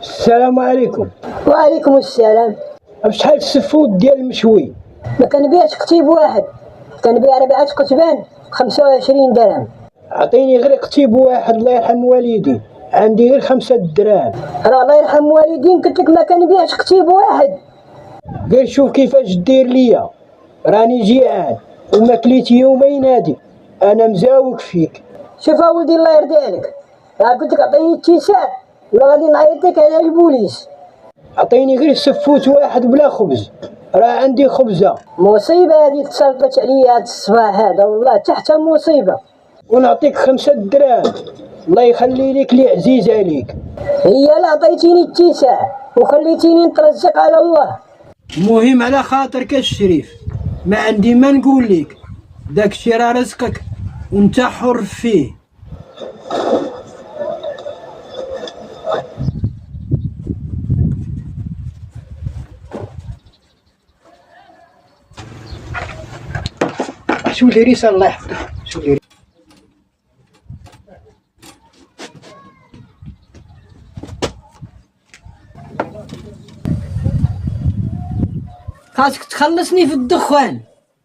السلام عليكم. وعليكم السلام. بشحال السفود ديال المشوي؟ ما كنبيعش كتيب واحد، كنبيع 4 كتبان 25 درهم. عطيني غير كتيب واحد الله يرحم والدي، عندي غير 5 دراهم. راه الله يرحم والدين قلت لك ما كنبيعش كتيب واحد. غير شوف كيفاش دير ليا، راني جيعان وما كليت يومين هادي، انا مزاوق فيك. شوف اولدي الله يرضي عليك، راه قلت لك عطيني اتساع ولا غادي نعيط لك على البوليس. عطيني غير سفوت واحد بلا خبز، راه عندي خبزه. مصيبه هذه تسلطت عليا هاد الصباح هذا، والله تحت مصيبه. ونعطيك 5 دراهم، الله يخلي لك لي عزيز عليك. هي لا عطيتيني اتساع وخليتيني نترزق على الله. المهم على خاطرك الشريف، ما عندي ما نقول لك، داكشي راه رزقك وانت حر فيه. شو لي رسالة الله يحفظك، شو لي خاصك تخلصني في الدخان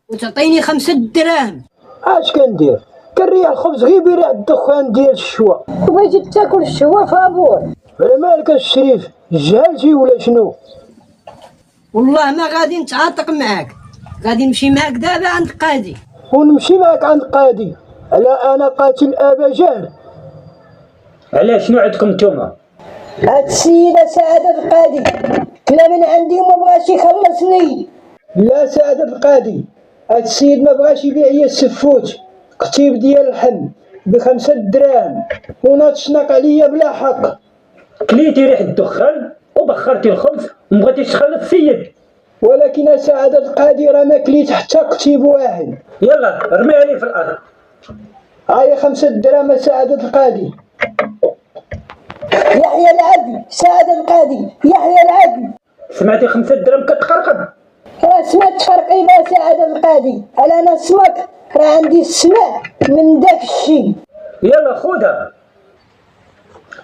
وتعطيني 5 دراهم. اش كندير؟ كنريح الخبز غير بريح الدخان ديال الشوا. وبغيتي تاكل الشوا فابور. على مالك الشريف، جهلتي ولا شنو؟ والله ما غادي نتعاطق معاك، غادي نمشي معاك دابا عند القاضي. ونمشي معاك عند القاضي؟ على انا قاتل ابا جهل؟ علاه شنو عندكم نتوما؟ هاد السيدة سعادة القاضي كلا من عندي وما بغاش يخلصني. لا سعادة القاضي، هاد السيد ما بغاش يبيع لي السفوت، كتيب ديال اللحم ب5 دراهم وناض تشنق عليا بلا حق. كليتي ريح الدخان وبخرتي الخبز ومبغيتيش تخلص السيد. ولكن سعادة القاضي راه ما كليت حتى كتيب واحد. يلا رميها لي في الارض. هاي 5 دراهم سعادة القاضي. يحيى العدل سعادة القاضي، يحيى العدل. سمعتي 5 دراهم كتقرقب؟ راه سمعت فرقي لا سعادة القاضي، على انا سمك راه عندي السمع من داك الشي. يلا خذها.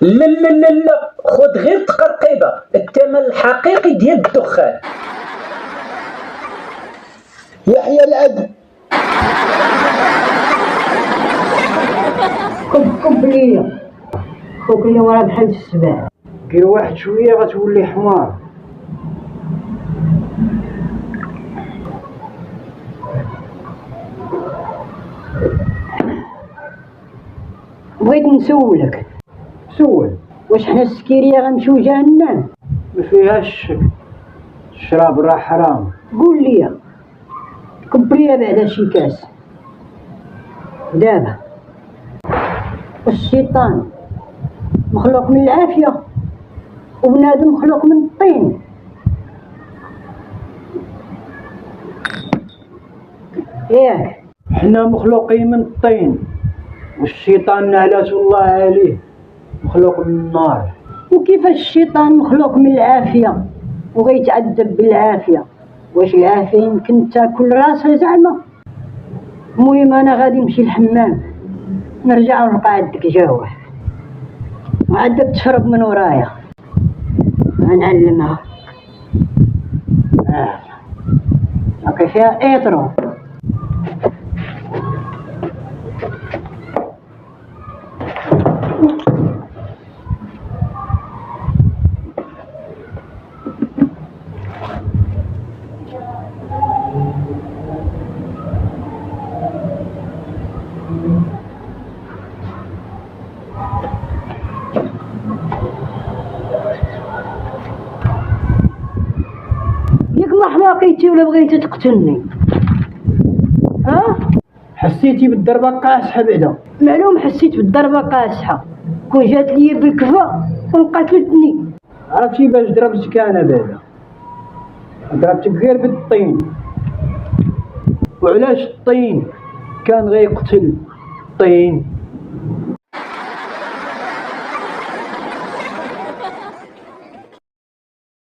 لا لا لا لا، خذ غير تقرقيبه، الثمن الحقيقي ديال الدخان. يحيى العدل. كب ليا خوك اللي ورا بحال السباع. كير واحد شويه غتولي حمار. بغيت نسولك. سول. واش حنا السكيريه غنمشيو جهنم؟ ما فيهاش شك، الشراب راه حرام. قول لي كب ليا بعدا شي كاس دابا. الشيطان مخلوق من العافيه وبنادم مخلوق من الطين. ياك حنا مخلوقين من الطين، والشيطان نعلة الله عليه مخلوق من النار. وكيفاش الشيطان مخلوق من العافيه وغيتعذب بالعافيه؟ واش العافيه يمكن تاكل راسها زعما؟ المهم انا غادي نمشي الحمام، نرجع ونلقى عندك جوع وعندك تشرب من ورايا غنعلمها. هاكا فيها ايطرو. ما حماقيتي ولا بغيتي تقتلني؟ ها؟ حسيتي بالضربه قاصحه بعدا؟ معلوم حسيت بالضربه قاصحه، كون جات لي بالكفا وانقتلتني. عرفتي باش ضربتك انا بعدا؟ ضربتك غير بالطين. وعلاش الطين كان غيقتل الطين؟